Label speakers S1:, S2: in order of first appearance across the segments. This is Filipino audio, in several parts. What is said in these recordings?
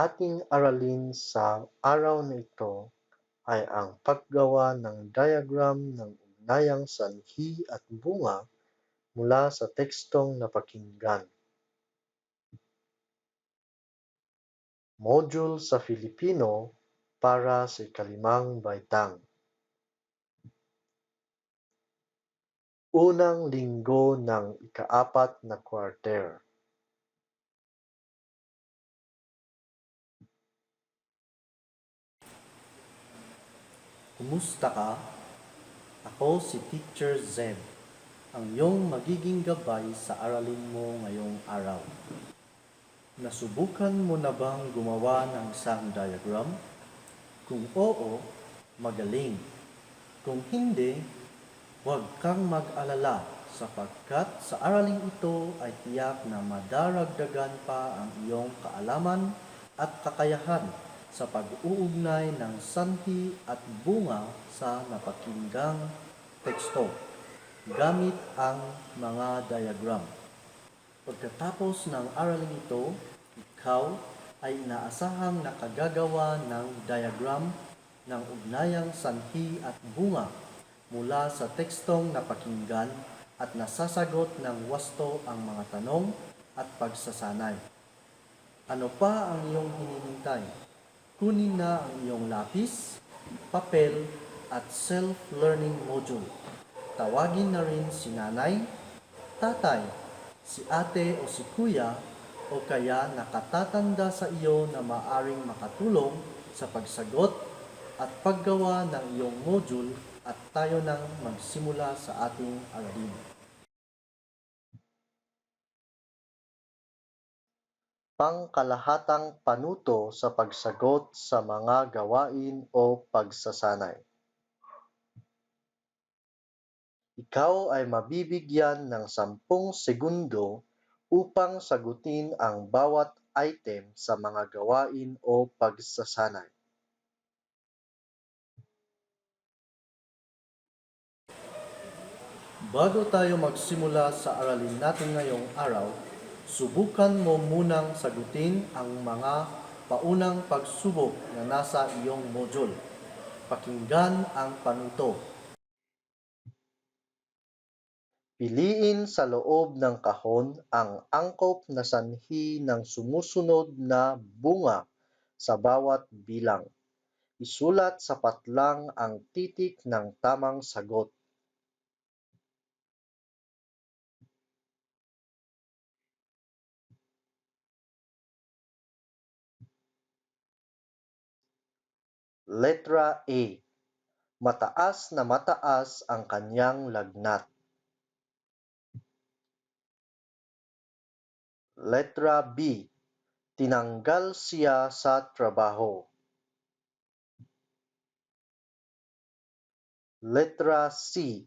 S1: ating aralin sa araw na ito ay ang paggawa ng diagram ng ugnayang sanhi at bunga mula sa tekstong napakinggan. Module sa Filipino para sa ikalimang baitang. Unang linggo ng ika-4 na quarter.
S2: Kumusta ka? Ako si Teacher Zeb, ang iyong magiging gabay sa aralin mo ngayong araw. Nasubukan mo na bang gumawa ng isang diagram? Kung oo, magaling. Kung hindi, huwag kang mag-alala sapagkat sa araling ito ay tiyak na madaragdagan pa ang iyong kaalaman at kakayahan sa pag-uugnay ng sanhi at bunga sa napakinggang teksto gamit ang mga diagram. Pagkatapos ng araling ito, ikaw ay inaasahang nakagagawa ng diagram ng ugnayang sanhi at bunga mula sa tekstong napakinggan at nasasagot ng wasto ang mga tanong at pagsasanay. Ano pa ang iyong hinihintay? Kunin na ang iyong lapis, papel at self-learning module. Tawagin na rin si nanay, tatay, si ate o si kuya o kaya nakatatanda sa iyo na maaring makatulong sa pagsagot at paggawa ng iyong module at tayo nang magsimula sa ating aralin.
S1: Pangkalahatang panuto sa pagsagot sa mga gawain o pagsasanay. Ikaw ay mabibigyan ng 10 segundo upang sagutin ang bawat item sa mga gawain o pagsasanay.
S2: Bago tayo magsimula sa aralin natin ngayong araw, subukan mo munang sagutin ang mga paunang pagsubok na nasa iyong module. Pakinggan ang panuto.
S1: Piliin sa loob ng kahon ang angkop na sanhi ng sumusunod na bunga sa bawat bilang. Isulat sapat lang ang titik ng tamang sagot. Letra A. Mataas na mataas ang kanyang lagnat. Letra B. Tinanggal siya sa trabaho. Letra C.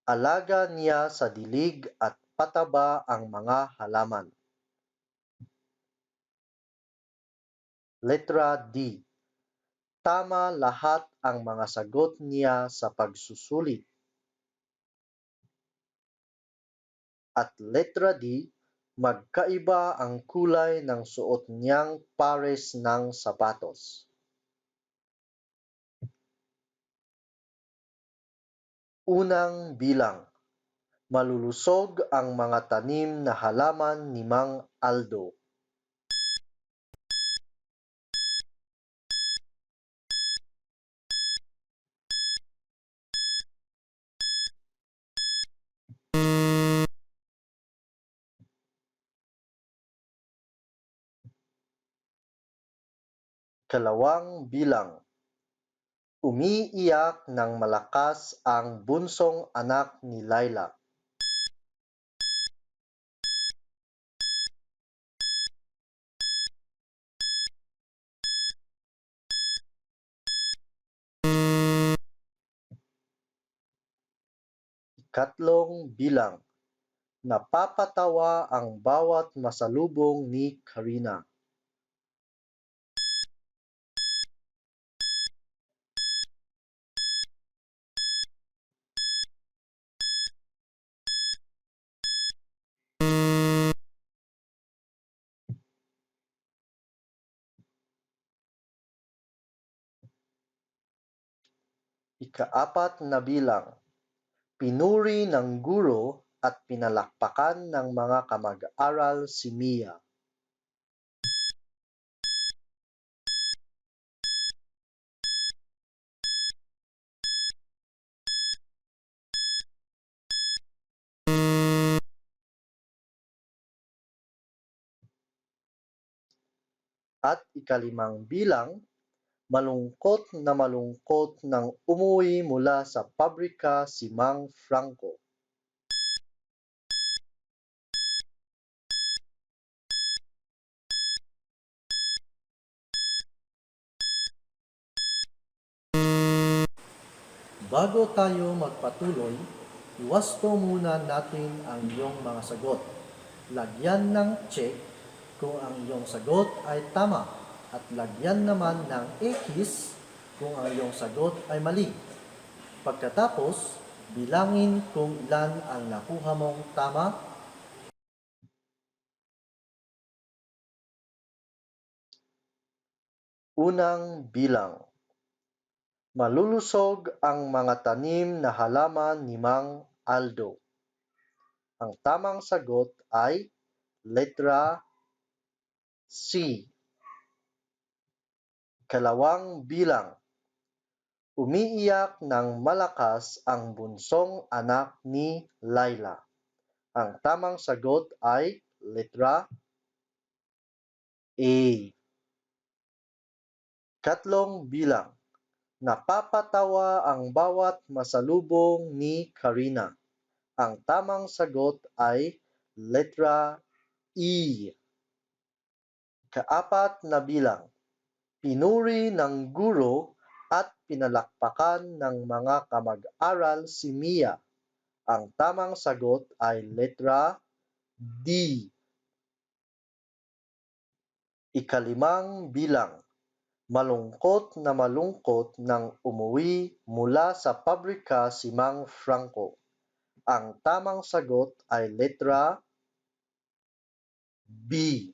S1: Alaga niya sa dilig at pataba ang mga halaman. Letra D. Tama lahat ang mga sagot niya sa pagsusulit. At letra D. Magkaiba ang kulay ng suot niyang pares ng sapatos. Unang bilang. Malulusog ang mga tanim na halaman ni Mang Aldo. Ikalawang bilang. Umiiyak ng malakas ang bunsong anak ni Laila. Ikatlong bilang. Napapatawa ang bawat masalubong ni Karina. Ikaapat na bilang, pinuri ng guro at pinalakpakan ng mga kamag-aral si Mia. At ikalimang bilang, malungkot nang umuwi mula sa pabrika si Mang Franco.
S2: Bago tayo magpatuloy, iwasto muna natin ang iyong mga sagot. Lagyan ng check kung ang iyong sagot ay tama at lagyan naman ng X kung ang iyong sagot ay mali. Pagkatapos, bilangin kung ilan ang nakuha mong tama.
S1: Unang bilang, malulusog ang mga tanim na halaman ni Mang Aldo. Ang tamang sagot ay letra C. Ikalawang bilang, umiiyak ng malakas ang bunsong anak ni Laila. Ang tamang sagot ay letra A. Ikatlong bilang, napapatawa ang bawat masalubong ni Karina. Ang tamang sagot ay letra E. Ikaapat na bilang, pinuri ng guro at pinalakpakan ng mga kamag-aral si Mia. Ang tamang sagot ay letra D. Ikalimang bilang, malungkot nang umuwi mula sa pabrika si Mang Franco. Ang tamang sagot ay letra B.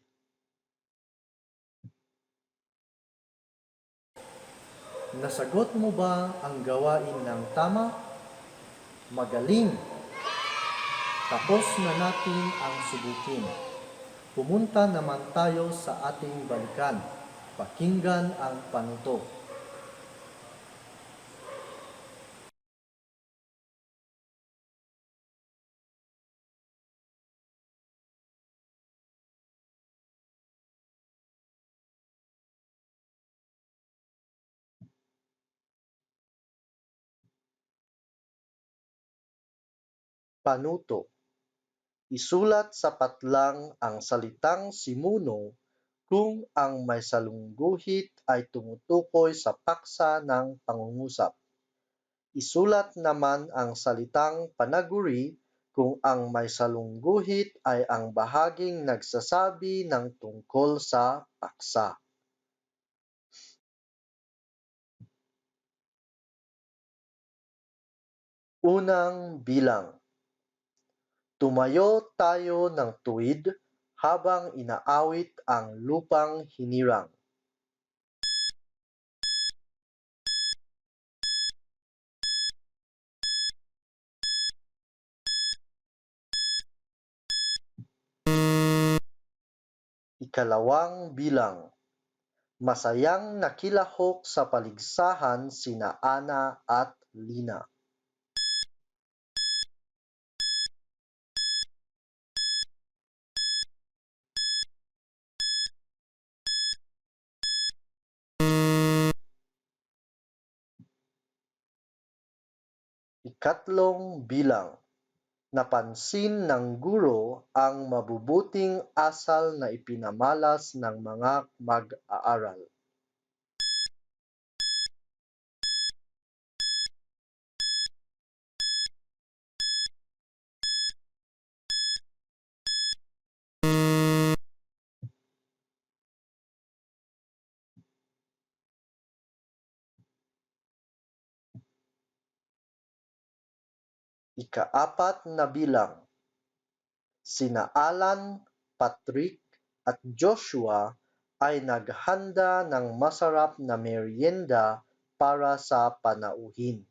S2: Nasagot mo ba ang gawain ng tama? Magaling! Tapos na natin ang subukin. Pumunta naman tayo sa ating balikan. Pakinggan ang panuto.
S1: Panuto. Isulat sa patlang ang salitang simuno kung ang may salungguhit ay tumutukoy sa paksa ng pangungusap. Isulat naman ang salitang panaguri kung ang may salungguhit ay ang bahaging nagsasabi ng tungkol sa paksa. Unang bilang, tumayo tayo ng tuwid habang inaawit ang lupang hinirang. Ikalawang bilang, masayang nakilahok sa paligsahan sina Ana at Lina. Ikatlong bilang, napansin ng guro ang mabubuting asal na ipinamalas ng mga mag-aaral. Ikaapat na bilang, sina Alan, Patrick at Joshua ay naghanda ng masarap na merienda para sa panauhin.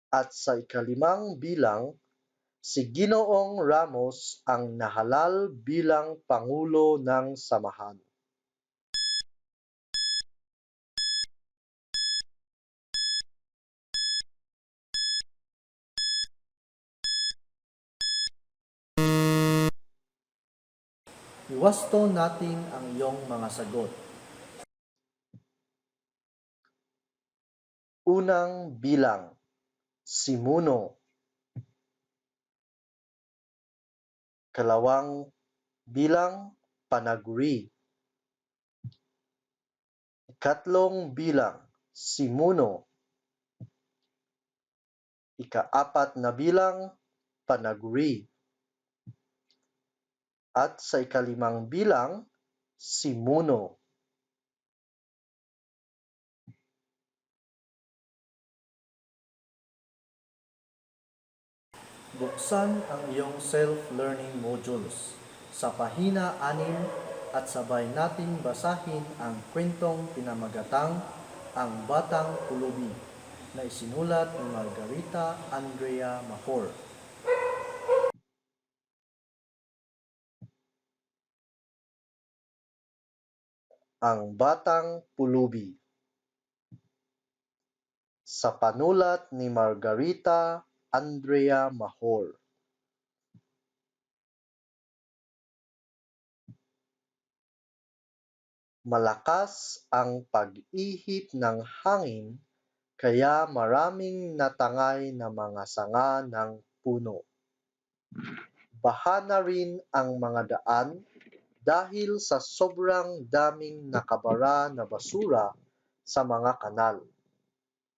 S1: At sa ikalimang bilang, si Ginoong Ramos ang nahalal bilang Pangulo ng Samahan.
S2: Iwasto natin ang iyong mga sagot.
S1: Unang bilang, simuno. Kalawang bilang, panaguri. Ikatlong bilang, simuno. Ikaapat na bilang, panaguri. At sa ikalimang bilang, simuno.
S2: Buksan ang iyong self-learning modules sa pahina 6 at sabay nating basahin ang kwentong pinamagatang Ang Batang Pulubi na isinulat ni Margarita Andrea Mahor.
S1: Ang Batang Pulubi. Sa panulat ni Margarita Andrea Mahor. Malakas ang pag-ihip ng hangin kaya maraming natangay na mga sanga ng puno. Baha na rin ang mga daan dahil sa sobrang daming nakabara na basura sa mga kanal.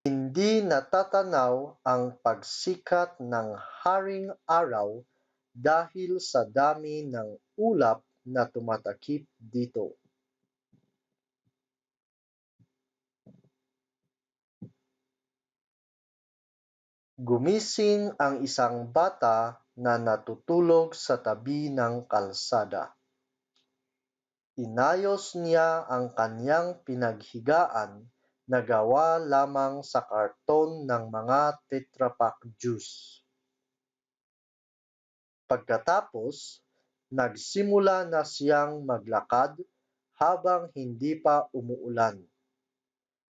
S1: Hindi natatanaw ang pagsikat ng haring araw dahil sa dami ng ulap na tumatakip dito. Gumising ang isang bata na natutulog sa tabi ng kalsada. Inayos niya ang kanyang pinaghigaan na gawa lamang sa karton ng mga Tetra Pak juice. Pagkatapos, nagsimula na siyang maglakad habang hindi pa umuulan.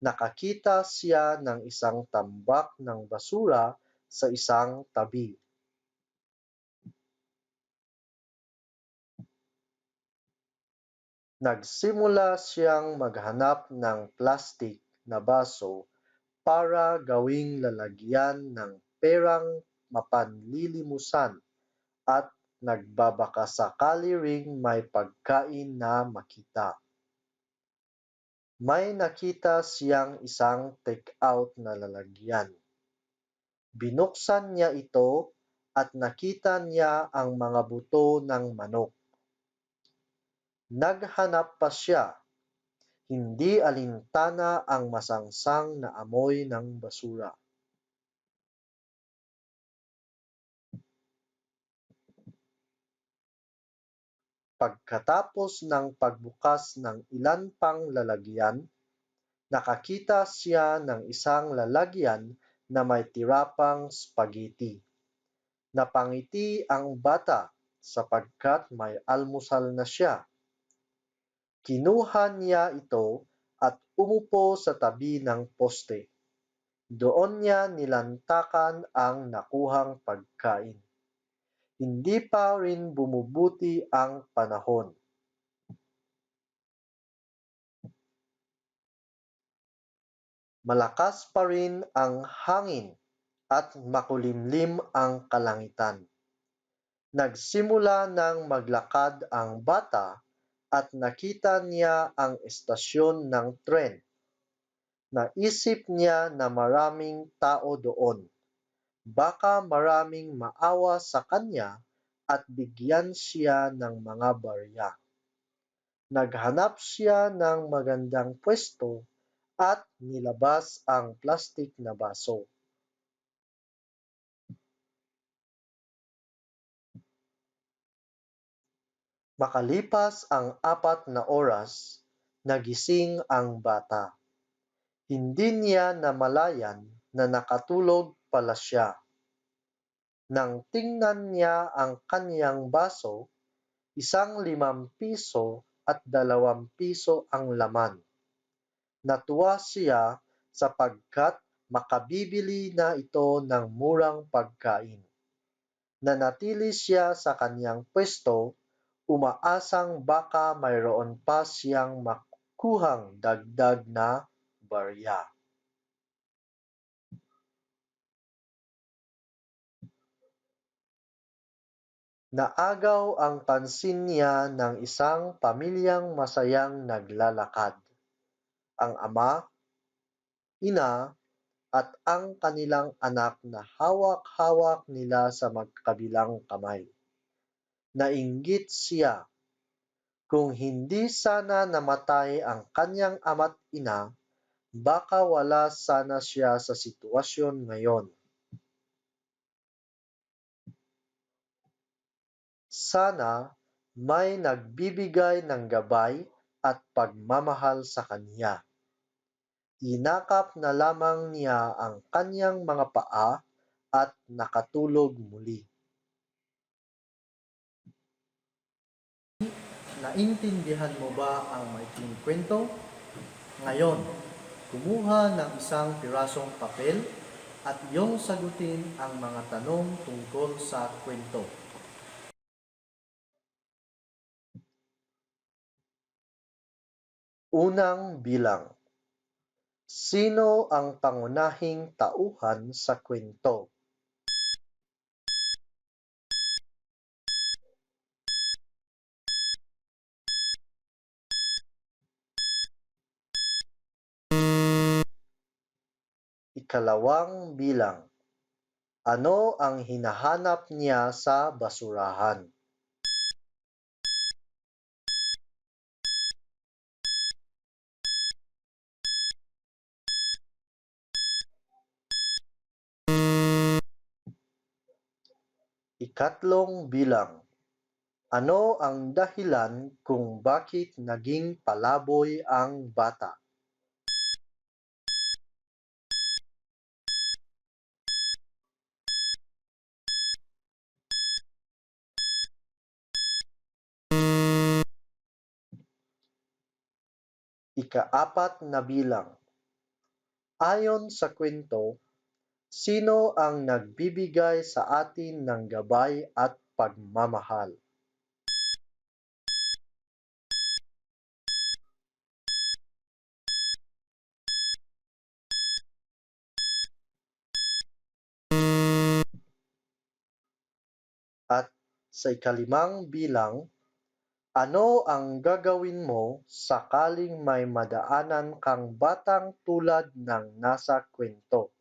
S1: Nakakita siya ng isang tambak ng basura sa isang tabi. Nagsimula siyang maghanap ng plastik na baso para gawing lalagyan ng perang mapanlilimusan at nagbabakasakali ring may pagkain na makita. May nakita siyang isang take-out na lalagyan. Binuksan niya ito at nakita niya ang mga buto ng manok. Naghanap pa siya. Hindi alintana ang masangsang na amoy ng basura. Pagkatapos ng pagbukas ng ilan pang lalagyan, nakakita siya ng isang lalagyan na may tirapang spaghetti. Napangiti ang bata sapagkat may almusal na siya. Kinuha niya ito at umupo sa tabi ng poste. Doon niya nilantakan ang nakuhang pagkain. Hindi pa rin bumubuti ang panahon. Malakas pa rin ang hangin at makulimlim ang kalangitan. Nagsimula nang maglakad ang bata at nakita niya ang estasyon ng tren. Naisip niya na maraming tao doon. Baka maraming maawa sa kanya at bigyan siya ng mga barya. Naghanap siya ng magandang pwesto at nilabas ang plastik na baso. Makalipas ang 4 na oras, nagising ang bata. Hindi niya namalayan na nakatulog pala siya. Nang tingnan niya ang kaniyang baso, isang ₱5 at ₱2 ang laman. Natuwa siya sapagkat makabibili na ito ng murang pagkain. Nanatili siya sa kaniyang pwesto, umaasang baka mayroon pa siyang makukuhang dagdag na barya. Naagaw ang pansin niya ng isang pamilyang masayang naglalakad. Ang ama, ina, at ang kanilang anak na hawak-hawak nila sa magkabilang kamay. Nainggit siya. Kung hindi sana namatay ang kaniyang ama't ina, baka wala sana siya sa sitwasyon ngayon. Sana may nagbibigay ng gabay at pagmamahal sa kaniya. Inakap na lamang niya ang kaniyang mga paa at nakatulog muli.
S2: Naintindihan mo ba ang maikling kwento? Ngayon, kumuha ng isang pirasong papel at iyong sagutin ang mga tanong tungkol sa kwento.
S1: Unang bilang. Sino ang pangunahing tauhan sa kwento? Ikalawang bilang. Ano ang hinahanap niya sa basurahan? Ikatlong bilang. Ano ang dahilan kung bakit naging palaboy ang bata? Ikaapat na bilang. Ayon sa kwento, sino ang nagbibigay sa atin ng gabay at pagmamahal? At sa ikalimang bilang, ano ang gagawin mo sakaling may madaanan kang batang tulad ng nasa kwento?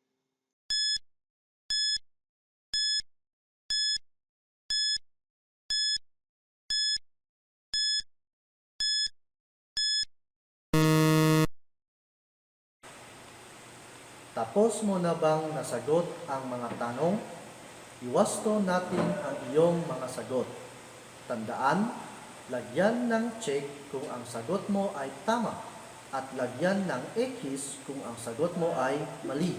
S2: Tapos mo na bang nasagot ang mga tanong? Iwasto natin ang iyong mga sagot. Tandaan, lagyan ng check kung ang sagot mo ay tama at lagyan ng X kung ang sagot mo ay mali.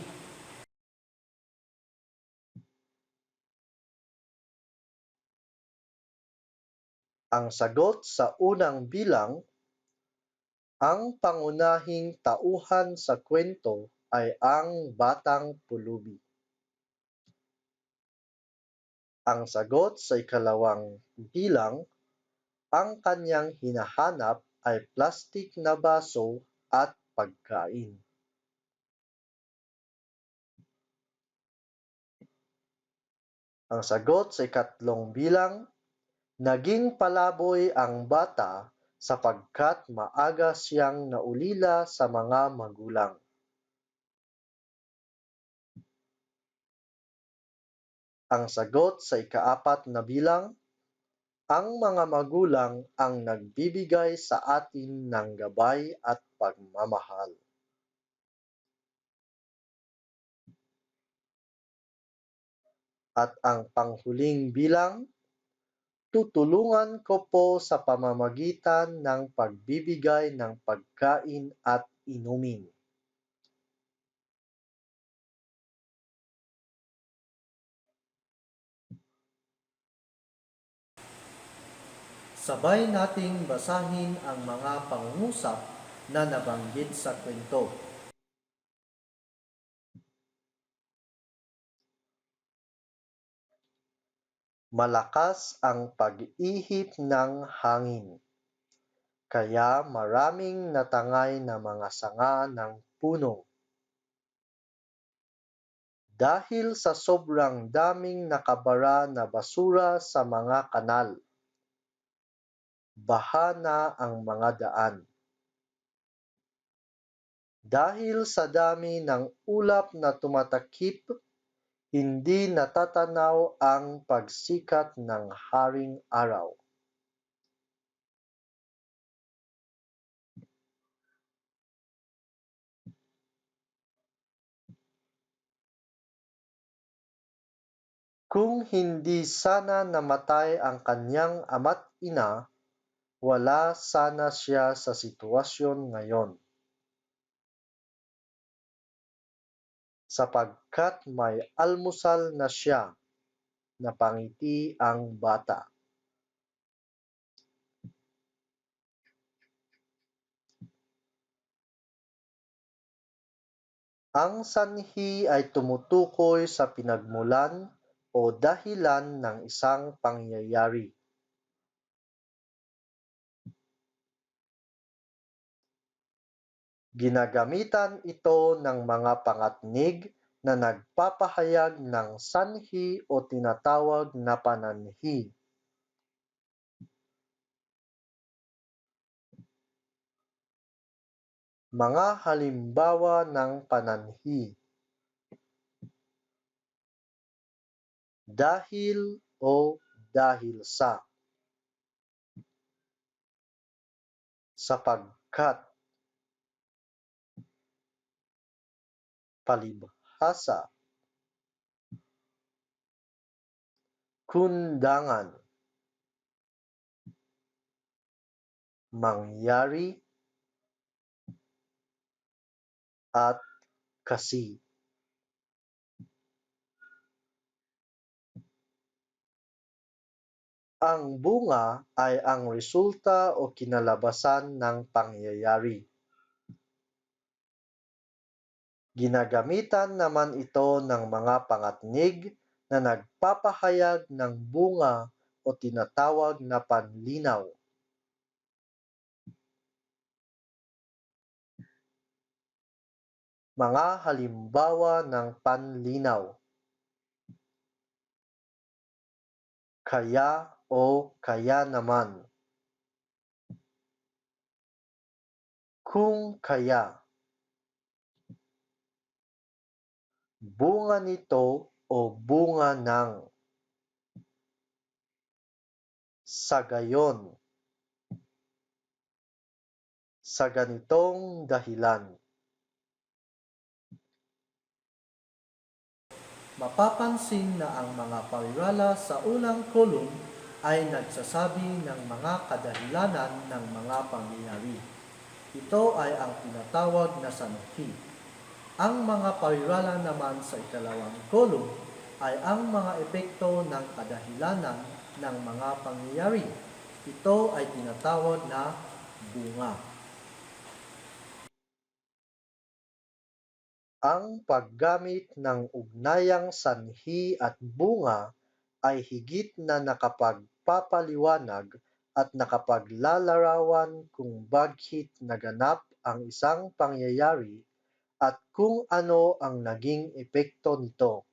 S1: Ang sagot sa unang bilang, ang pangunahing tauhan sa kwento ay ang batang pulubi. Ang sagot sa ikalawang bilang, ang kaniyang hinahanap ay plastik na baso at pagkain. Ang sagot sa ikatlong bilang, naging palaboy ang bata sapagkat maaga siyang naulila sa mga magulang. Ang sagot sa ikaapat na bilang, ang mga magulang ang nagbibigay sa atin ng gabay at pagmamahal. At ang panghuling bilang, tutulungan ko po sa pamamagitan ng pagbibigay ng pagkain at inumin.
S2: Sabay nating basahin ang mga pangungusap na nabanggit sa kwento.
S1: Malakas ang pag-ihip ng hangin, kaya maraming natangay na mga sanga ng puno. Dahil sa sobrang daming nakabara na basura sa mga kanal, baha na ang mga daan. Dahil sa dami ng ulap na tumatakip, hindi natatanaw ang pagsikat ng haring araw. Kung hindi sana namatay ang kanyang ama't ina, wala sana siya sa sitwasyon ngayon. Sapagkat may almusal na siya, napangiti ang bata. Ang sanhi ay tumutukoy sa pinagmulan o dahilan ng isang pangyayari. Ginagamitan ito ng mga pangatnig na nagpapahayag ng sanhi o tinatawag na pananhi. Mga halimbawa ng pananhi: dahil o dahil sa, sapagkat, palibhasa, kundangan, mangyari, at kasi. Ang bunga ay ang resulta o kinalabasan ng pangyayari. Ginagamitan naman ito ng mga pangatnig na nagpapahayag ng bunga o tinatawag na panlinaw. Mga halimbawa ng panlinaw: kaya o kaya naman, kung kaya, bunga nito o bunga ng, sa gayon, sa ganitong dahilan.
S2: Mapapansin na ang mga parirala sa unang kolum ay nagsasabi ng mga kadahilanan ng mga pangyayari. Ito ay ang tinatawag na sanhi. Ang mga parirala naman sa ikalawang kolum ay ang mga epekto ng kadahilanan ng mga pangyayari. Ito ay tinatawag na bunga.
S1: Ang paggamit ng ugnayang sanhi at bunga ay higit na nakapagpapaliwanag at nakapaglalarawan kung bakit naganap ang isang pangyayari at kung ano ang naging epekto nito.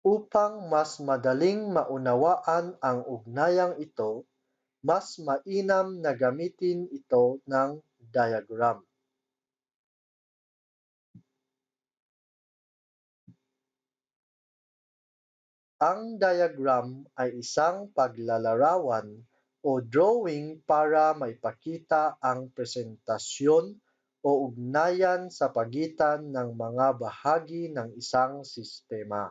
S1: Upang mas madaling maunawaan ang ugnayang ito, mas mainam na gamitin ito ng diagram. Ang diagram ay isang paglalarawan o drawing para maipakita ang presentasyon o ugnayan sa pagitan ng mga bahagi ng isang sistema.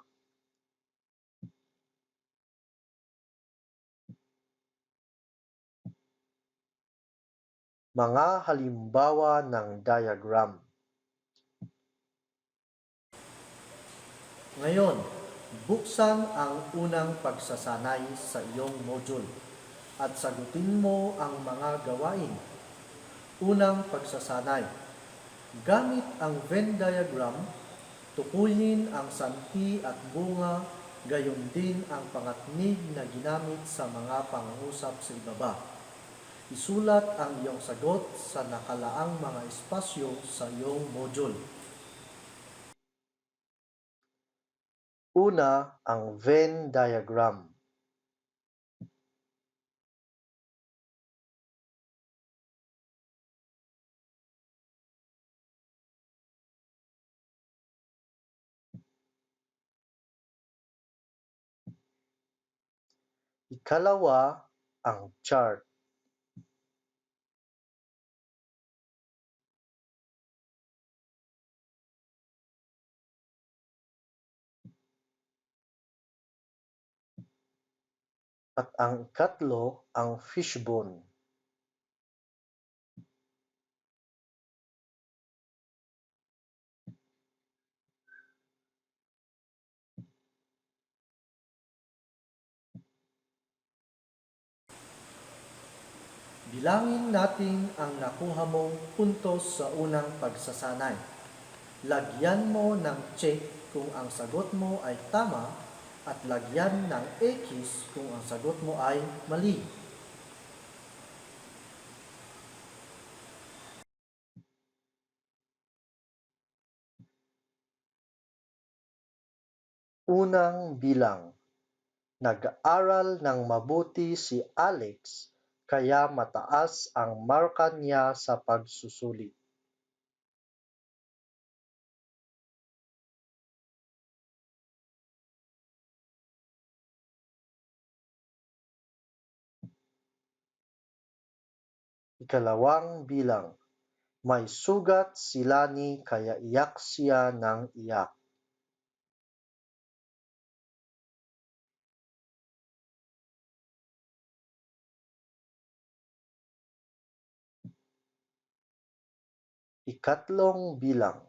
S1: Mga halimbawa ng diagram.
S2: Ngayon, Buksan ang unang pagsasanay sa iyong module at sagutin mo ang mga gawain. Unang pagsasanay. Gamit ang Venn diagram, tukuyin ang sanhi at bunga, gayon din ang pangatnig na ginamit sa mga pangungusap sa ibaba. Isulat ang iyong sagot sa nakalaang mga espasyo sa iyong module.
S1: Una, ang Venn diagram. Ikalawa, ang chart. At ang ikatlo, ang fishbone.
S2: Bilangin natin ang nakuha mong puntos sa unang pagsasanay. Lagyan mo ng check kung ang sagot mo ay tama at lagyan ng X kung ang sagot mo ay mali.
S1: Unang bilang. Nag-aral ng mabuti si Alex kaya mataas ang marka niya sa pagsusulit. Ikalawang bilang. May sugat si Lani kaya iyak siya ng iyak. Ikatlong bilang.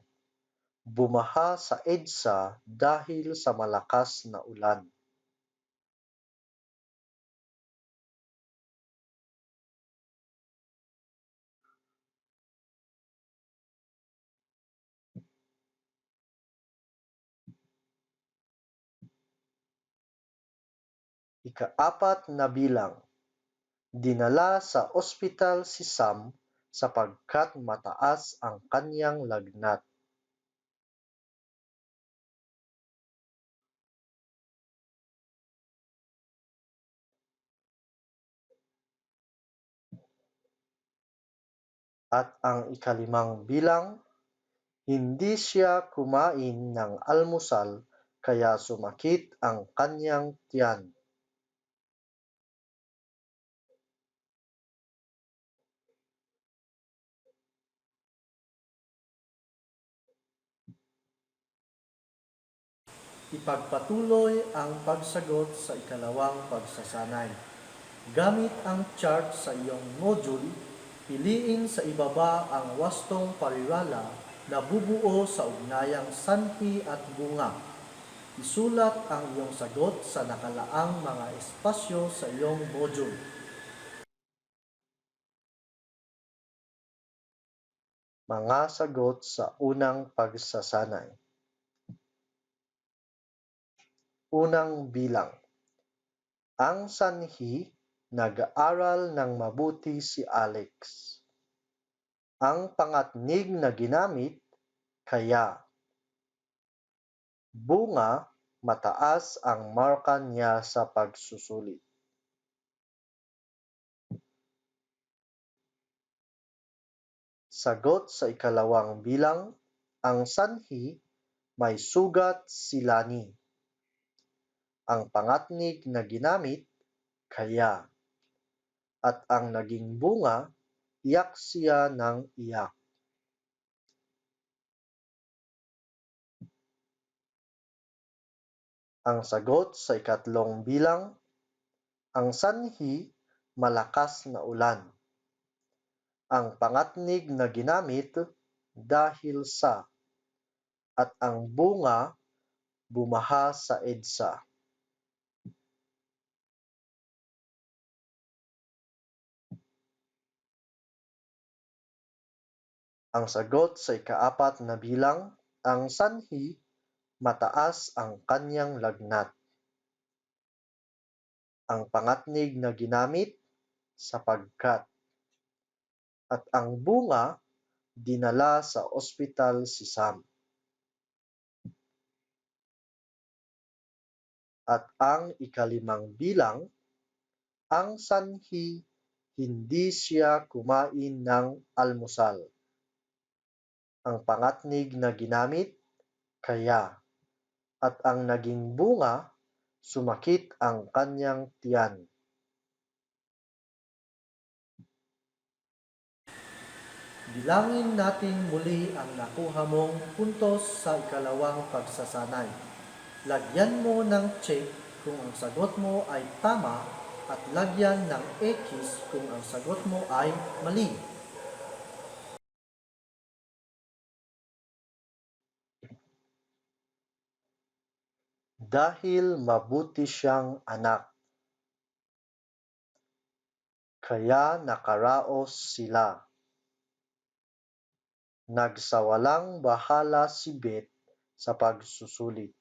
S1: Bumaha sa EDSA dahil sa malakas na ulan. Ikaapat na bilang. Dinala sa ospital si Sam sapagkat mataas ang kanyang lagnat. At ang ikalimang bilang, hindi siya kumain ng almusal kaya sumakit ang kanyang tiyan.
S2: Ipagpatuloy ang pagsagot sa ikalawang pagsasanay. Gamit ang chart sa iyong module, piliin sa ibaba ang wastong parirala na bubuo sa ugnayang sanhi at bunga. Isulat ang iyong sagot sa nakalaang mga espasyo sa iyong module.
S1: Mga sagot sa unang pagsasanay. Unang bilang. Ang sanhi, nag-aaral ng mabuti si Alex. Ang pangatnig na ginamit, kaya. Bunga, mataas ang marka niya sa pagsusulit. Sagot sa ikalawang bilang, ang sanhi, may sugat si Lani. Ang pangatnig na ginamit, kaya. At ang naging bunga, iyak siya ng iyak. Ang sagot sa ikatlong bilang, ang sanhi, malakas na ulan. Ang pangatnig na ginamit, dahil sa. At ang bunga, bumaha sa EDSA. Ang sagot sa ikaapat na bilang, ang sanhi, mataas ang kanyang lagnat. Ang pangatnig na ginamit, sapagkat. At ang bunga, dinala sa ospital si Sam. At ang ikalimang bilang, ang sanhi, hindi siya kumain ng almusal. Ang pangatnig na ginamit, kaya. At ang naging bunga, sumakit ang kanyang tiyan.
S2: Bilangin natin muli ang nakuha mong puntos sa ikalawang pagsasanay. Lagyan mo ng check kung ang sagot mo ay tama at lagyan ng X kung ang sagot mo ay mali.
S1: Dahil mabuti siyang anak, kaya nakaraos sila. Nagsawalang bahala si Beth sa pagsusulit.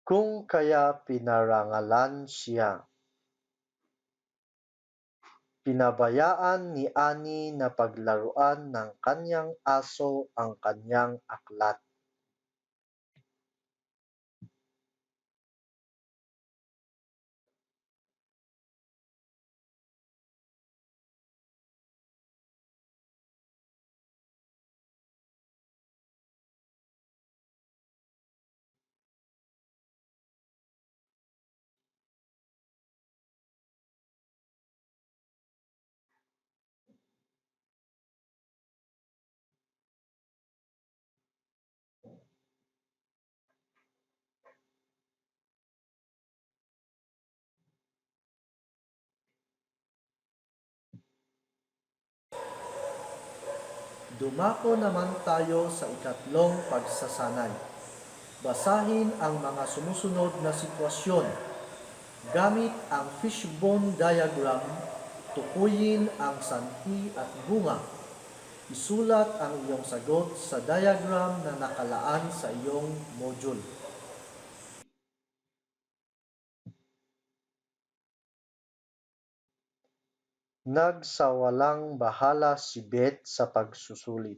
S1: Kung kaya pinarangalan siya. Pinabayaan ni Annie na paglaruan ng kanyang aso ang kanyang aklat.
S2: Dumako naman tayo sa ikatlong pagsasanay. Basahin ang mga sumusunod na sitwasyon. Gamit ang fishbone diagram, tukuyin ang sanhi at bunga. Isulat ang iyong sagot sa diagram na nakalaan sa iyong module.
S1: Nagsawalang bahala si Beth sa pagsusulit.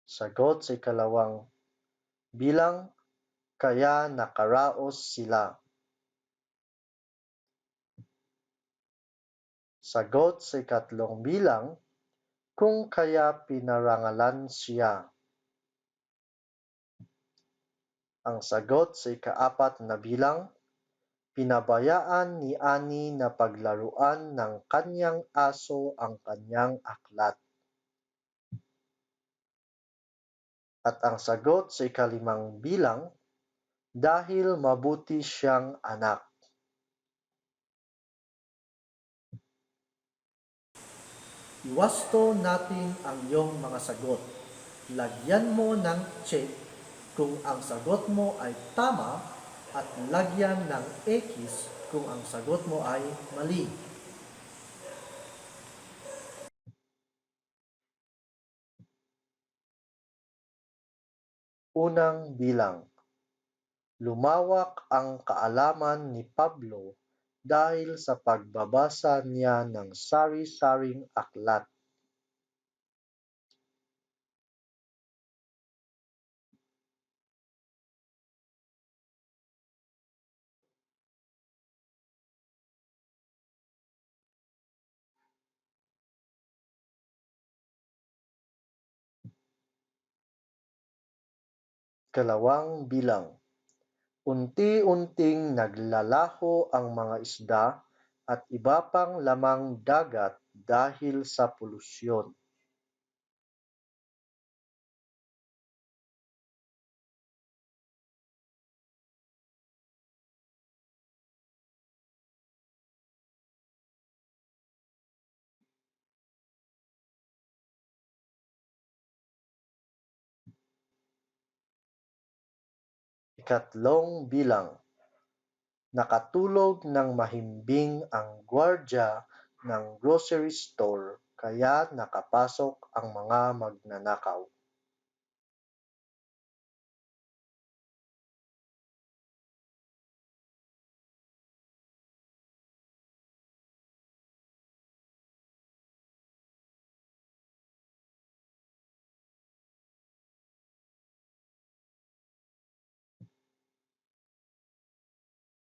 S1: Sagot sa ikalawang bilang, kaya nakaraos sila. Sagot sa ikatlong bilang, kung kaya pinarangalan siya. Ang sagot sa ikaapat na bilang, pinabayaan ni Annie na paglaruan ng kanyang aso ang kanyang aklat. At ang sagot sa ikalimang bilang, dahil mabuti siyang anak.
S2: Iwasto natin ang iyong mga sagot. Lagyan mo ng check kung ang sagot mo ay tama at lagyan ng X kung ang sagot mo ay mali.
S1: Unang bilang. Lumawak ang kaalaman ni Pablo dahil sa pagbabasa niya ng sari-saring aklat. Ikalawang bilang. Unti-unting naglalaho ang mga isda at iba pang lamang dagat dahil sa polusyon. Ikatlong bilang. Nakatulog ng mahimbing ang gwardiya ng grocery store kaya nakapasok ang mga magnanakaw.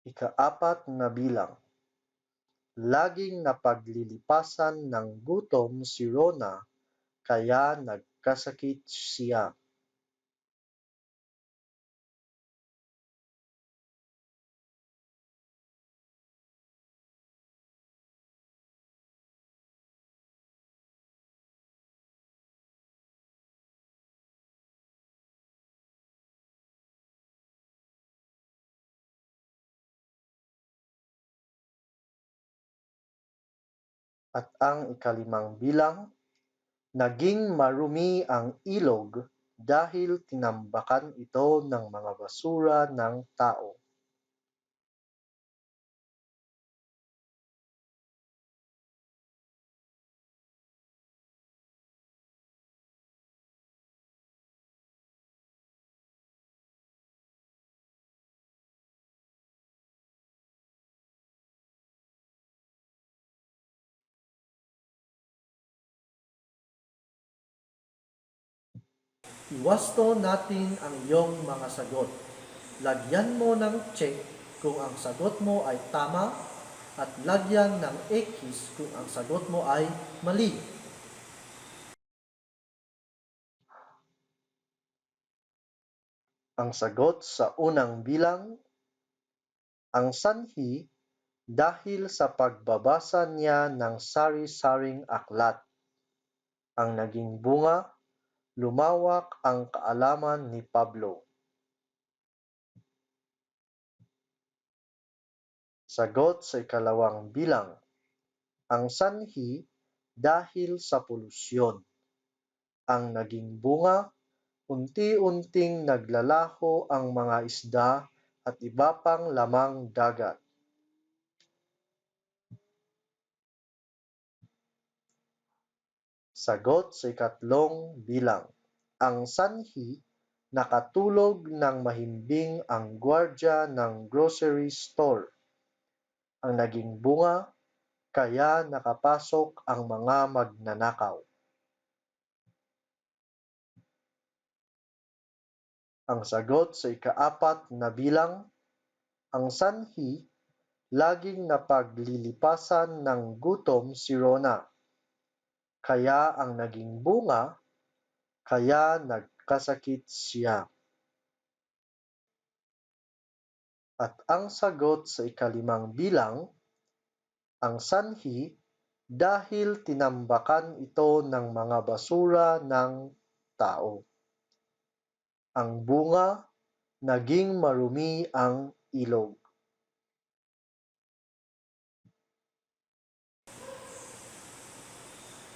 S1: Ikaapat na bilang. Laging napaglilipasan ng gutom si Rona kaya nagkasakit siya. At ang ikalimang bilang, naging marumi ang ilog dahil tinambakan ito ng mga basura ng tao.
S2: Iwasto natin ang iyong mga sagot. Lagyan mo ng check kung ang sagot mo ay tama at lagyan ng X kung ang sagot mo ay mali.
S1: Ang sagot sa unang bilang, ang sanhi dahil sa pagbabasa niya ng sari-saring aklat. Ang naging bunga, lumawak ang kaalaman ni Pablo. Sagot sa ikalawang bilang, ang sanhi dahil sa polusyon. Ang naging bunga, unti-unting naglalaho ang mga isda at iba pang lamang dagat. Sagot sa ikatlong bilang, ang sanhi nakatulog ng mahimbing ang gwardiya ng grocery store. Ang naging bunga, kaya nakapasok ang mga magnanakaw. Ang sagot sa ikaapat na bilang, ang sanhi laging napaglilipasan ng gutom si Rona. Kaya ang naging bunga, kaya nagkasakit siya. At ang sagot sa ikalimang bilang, ang sanhi dahil tinambakan ito ng mga basura ng tao. Ang bunga, naging marumi ang ilog.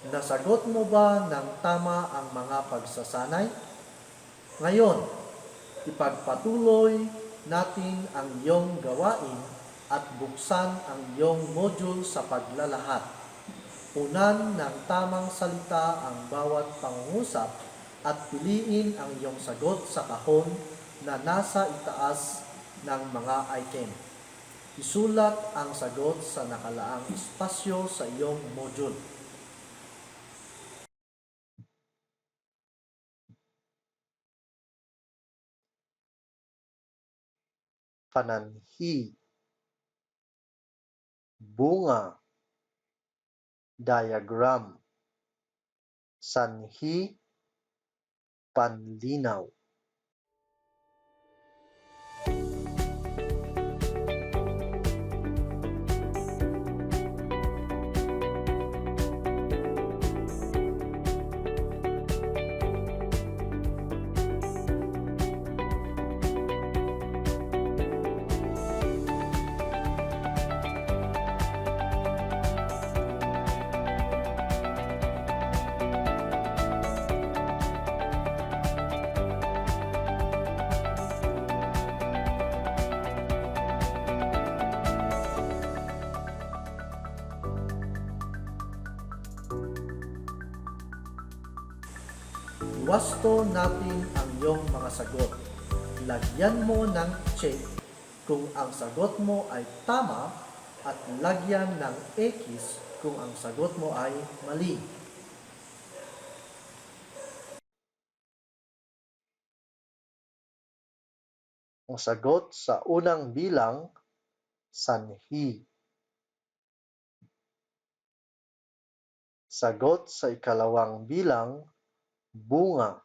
S2: Nasagot mo ba ng tama ang mga pagsasanay? Ngayon, ipagpatuloy natin ang iyong gawain at buksan ang iyong module sa paglalahat. Punan ng tamang salita ang bawat pangungusap at piliin ang iyong sagot sa kahon na nasa itaas ng mga item. Isulat ang sagot sa nakalaang espasyo sa iyong module.
S1: Pananhi, bunga, diagram, sanhi, panlinaw.
S2: Iwasto natin ang iyong mga sagot. Lagyan mo ng check kung ang sagot mo ay tama at lagyan ng X kung ang sagot mo ay mali.
S1: Ang sagot sa unang bilang, sanhi. Sagot sa ikalawang bilang, bunga.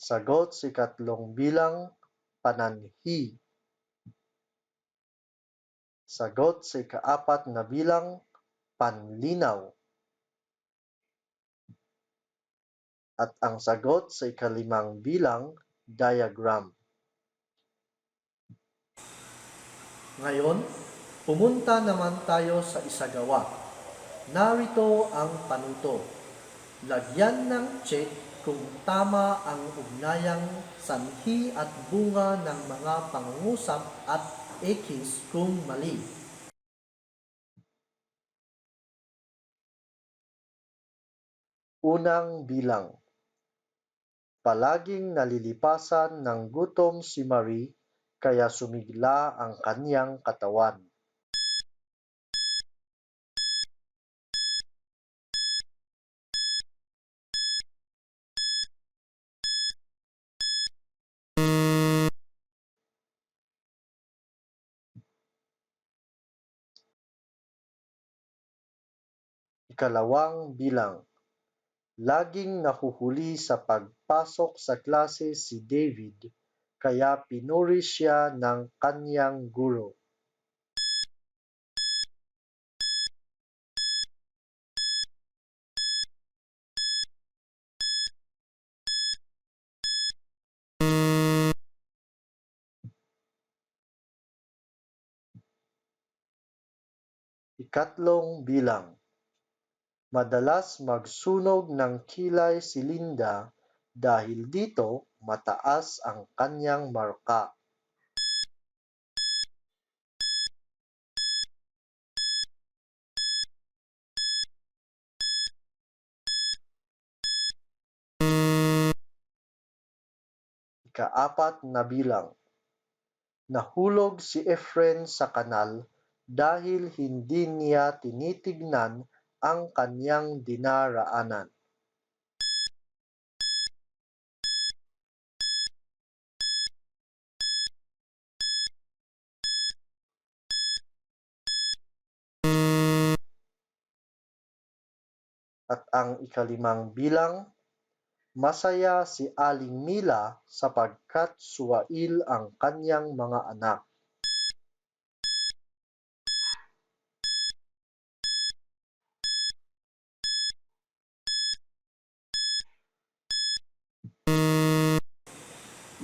S1: Sagot sa ikatlong bilang, pananhi. Sagot sa ikaapat na bilang, panlinaw. At ang sagot sa ikalimang bilang, diagram.
S2: Ngayon, pumunta naman tayo sa isagawa. Narito ang panuto. Lagyan ng check kung tama ang ugnayang sanhi at bunga ng mga pangungusap at X kung mali.
S1: Unang bilang. Palaging nalilipasan ng gutom si Marie kaya sumigla ang kanyang katawan. Ikalawang bilang. Laging nahuhuli sa pagpasok sa klase si David kaya pinuri siya ng kanyang guro. Ikatlong bilang. Madalas magsunog ng kilay si Linda dahil dito mataas ang kanyang marka. Ikaapat na bilang. Nahulog si Efren sa kanal dahil hindi niya tinitignan ang kanyang dinaraanan. At ang ikalimang bilang, masaya si Aling Mila sapagkat suwail ang kanyang mga anak.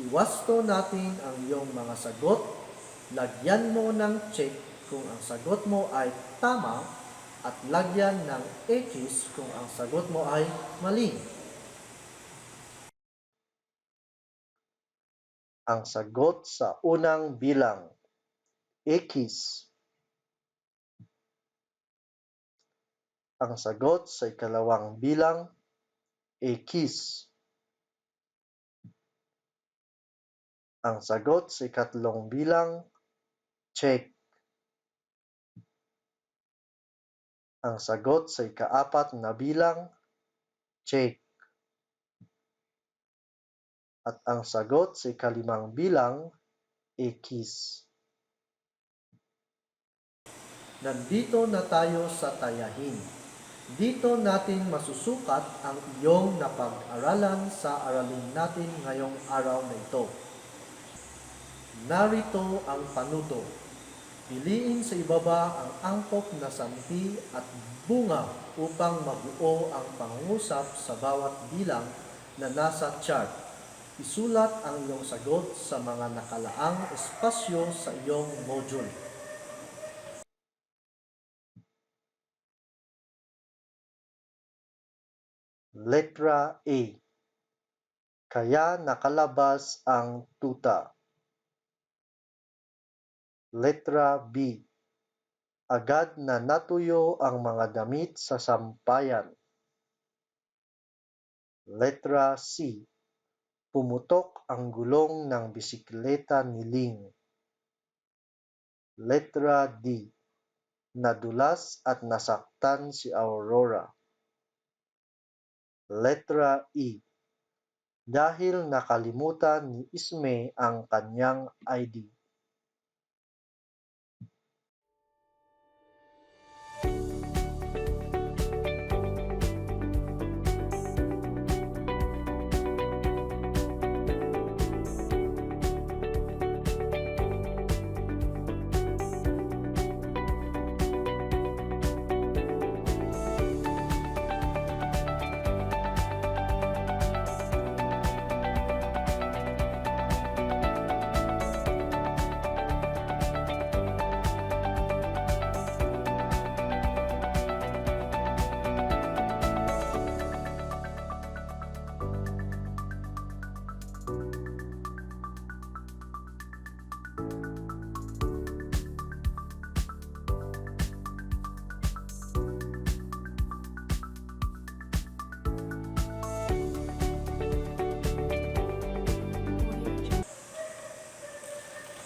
S2: Iwasto natin ang iyong mga sagot. Lagyan mo ng check kung ang sagot mo ay tama at lagyan ng X kung ang sagot mo ay mali.
S1: Ang sagot sa unang bilang, X. Ang sagot sa ikalawang bilang, X. Ang sagot sa ikatlong bilang, check. Ang sagot sa ikaapat na bilang, check. At ang sagot sa ikalimang bilang, X.
S2: Nandito na tayo sa tayahin. Dito natin masusukat ang iyong napag-aralan sa aralin natin ngayong araw na ito. Narito ang panuto. Piliin sa ibaba ang angkop na sanhi at bunga upang mabuo ang pangungusap sa bawat bilang na nasa chart. Isulat ang iyong sagot sa mga nakalaang espasyo sa iyong module.
S1: Letra A. Kaya nakalabas ang tuta. Letra B. Agad na natuyo ang mga damit sa sampayan. Letra C. Pumutok ang gulong ng bisikleta ni Ling. Letra D. Nadulas at nasaktan si Aurora. Letra E. Dahil nakalimutan ni Isme ang kanyang ID.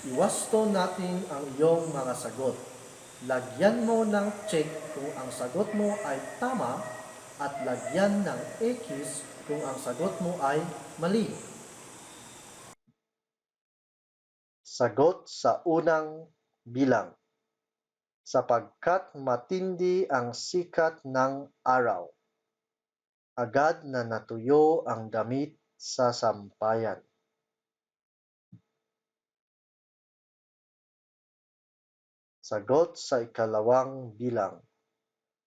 S2: Iwasto natin ang iyong mga sagot. Lagyan mo ng check kung ang sagot mo ay tama at lagyan ng X kung ang sagot mo ay mali.
S1: Sagot sa unang bilang. Sapagkat matindi ang sikat ng araw, agad na natuyo ang damit sa sampayan. Sagot sa ikalawang bilang.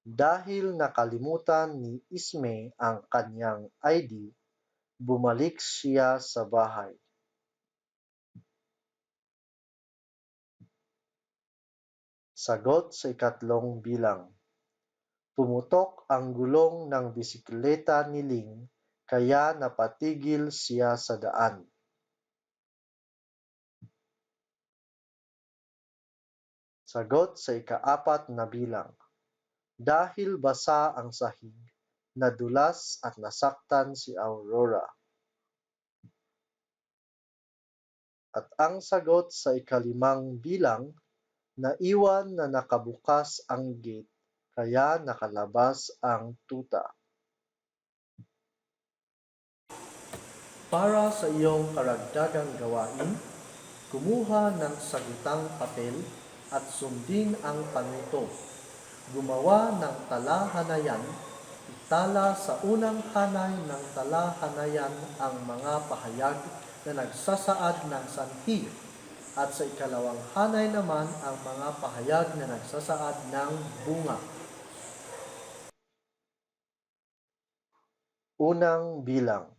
S1: Dahil nakalimutan ni Isme ang kanyang ID, bumalik siya sa bahay. Sagot sa ikatlong bilang. Pumutok ang gulong ng bisikleta ni Ling kaya napatigil siya sa daan. Sagot sa ikaapat na bilang. Dahil basa ang sahig, nadulas at nasaktan si Aurora. At ang sagot sa ikalimang bilang, naiwan na nakabukas ang gate kaya nakalabas ang tuta.
S2: Para sa iyong karagdagang gawain, kumuha ng sagutang papel at sundin ang panuto. Gumawa ng talahanayan, itala sa unang hanay ng talahanayan ang mga pahayag na nagsasaad ng sanhi at sa ikalawang hanay naman ang mga pahayag na nagsasaad ng bunga.
S1: Unang bilang.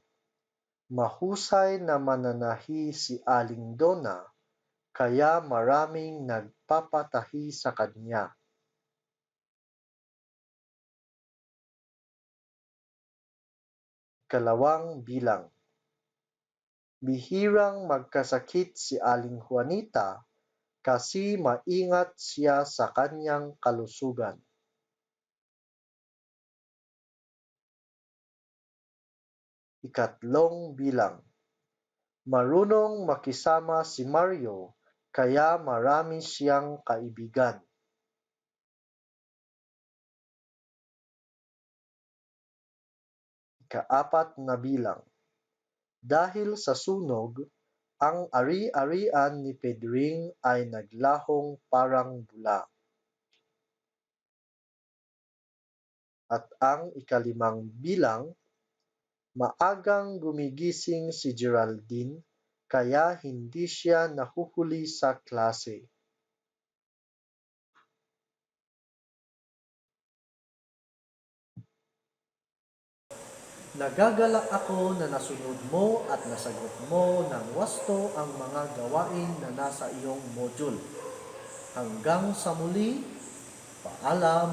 S1: Mahusay na mananahi si Aling Donna, kaya maraming nagpapatahi sa kanya. Ikalawang bilang. Bihirang magkasakit si Aling Juanita kasi maingat siya sa kanyang kalusugan. Ikatlong bilang. Marunong makisama si Mario kaya marami siyang kaibigan. Ikaapat na bilang. Dahil sa sunog, ang ari-arian ni Pedring ay naglahong parang bula. At ang ikalimang bilang, maagang gumigising si Geraldine kaya hindi siya nahuhuli sa klase.
S2: Nagagalak ako na nasunod mo at nasagot mo ng wasto ang mga gawain na nasa iyong module. Hanggang sa muli, paalam.